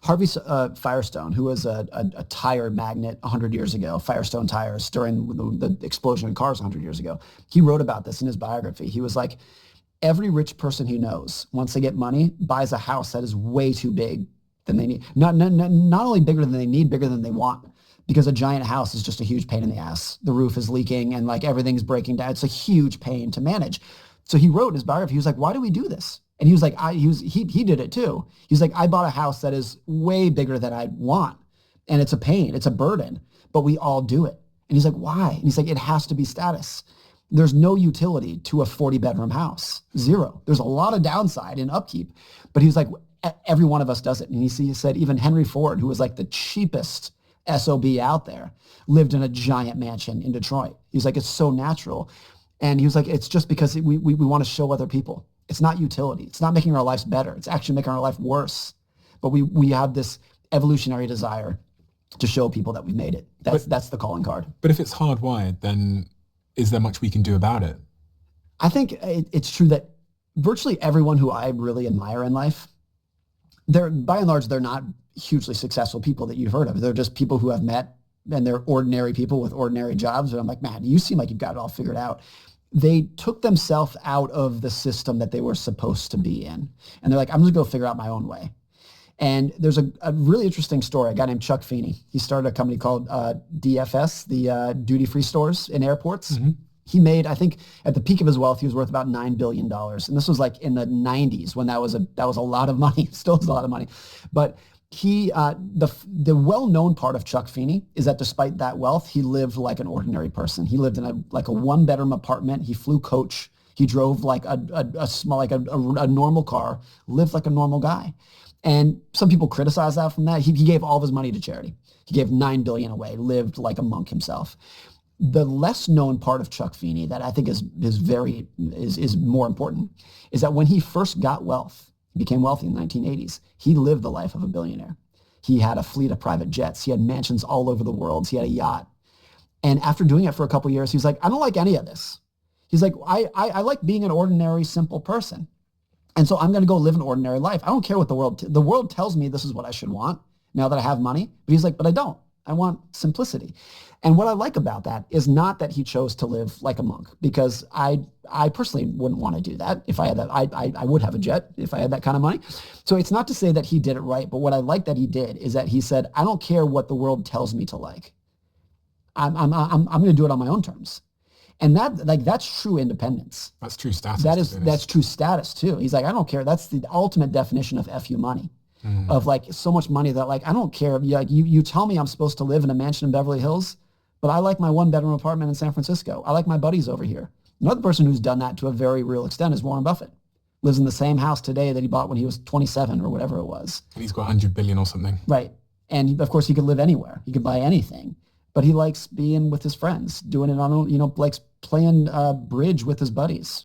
Harvey Firestone, who was a tire magnate 100 years ago, Firestone tires during the explosion in cars 100 years ago, he wrote about this in his biography. He was like, every rich person he knows, once they get money, buys a house that is way too big than they need. Not only bigger than they need, bigger than they want. Because a giant house is just a huge pain in the ass. The roof is leaking and like everything's breaking down. It's a huge pain to manage. So he wrote in his biography, he was like, why do we do this? And he was like, he did it too. He's like, I bought a house that is way bigger than I want. And it's a pain, it's a burden, but we all do it. And he's like, why? And he's like, it has to be status. There's no utility to a 40-bedroom house, zero. There's a lot of downside in upkeep. But he was like, every one of us does it. And he said, even Henry Ford, who was like the cheapest SOB out there, lived in a giant mansion in Detroit. He's like, it's so natural. And he was like, it's just because we want to show other people. It's not utility. It's not making our lives better. It's actually making our life worse. But we have this evolutionary desire to show people that we've made it. That's the calling card. But if it's hardwired, then is there much we can do about it? I think it's true that virtually everyone who I really admire in life, by and large, they're not hugely successful people that you've heard of. They're just people who I've met, and they're ordinary people with ordinary jobs. And I'm like, man, you seem like you've got it all figured out. They took themselves out of the system that they were supposed to be in. And they're like, I'm just going to go figure out my own way. And there's a really interesting story. A guy named Chuck Feeney. He started a company called DFS, the duty-free stores in airports. Mm-hmm. He made, I think, at the peak of his wealth, he was worth about $9 billion. And this was like in the 90s when that was a lot of money. Still is a lot of money. But the well-known part of Chuck Feeney is that despite that wealth, he lived like an ordinary person. He lived in a one-bedroom apartment. He flew coach. He drove like a small, like a normal car, lived like a normal guy. And some people criticize that from that. He gave all of his money to charity. He gave $9 billion away, lived like a monk himself. The less known part of Chuck Feeney that I think is more important is that when he first got wealth, he became wealthy in the 1980s, he lived the life of a billionaire. He had a fleet of private jets. He had mansions all over the world. He had a yacht. And after doing it for a couple of years, he was like, I don't like any of this. He's like, I like being an ordinary, simple person. And so I'm going to go live an ordinary life. I don't care what the world tells me this is what I should want now that I have money. But he's like, but I don't. I want simplicity. And what I like about that is not that he chose to live like a monk, because I personally wouldn't want to do that. If I had that, I would have a jet if I had that kind of money. So it's not to say that he did it right, but what I like that he did is that he said, I don't care what the world tells me to like. I'm going to do it on my own terms. And that's true independence. That's true status. That's true status too. He's like, I don't care. That's the ultimate definition of FU money. Of like so much money that like, I don't care. You tell me I'm supposed to live in a mansion in Beverly Hills, but I like my one-bedroom apartment in San Francisco. I like my buddies over here. Another person who's done that to a very real extent is Warren Buffett. Lives in the same house today that he bought when he was 27 or whatever it was. And he's got 100 billion or something. Right. And of course he could live anywhere. He could buy anything. But he likes being with his friends, doing it on, likes playing bridge with his buddies.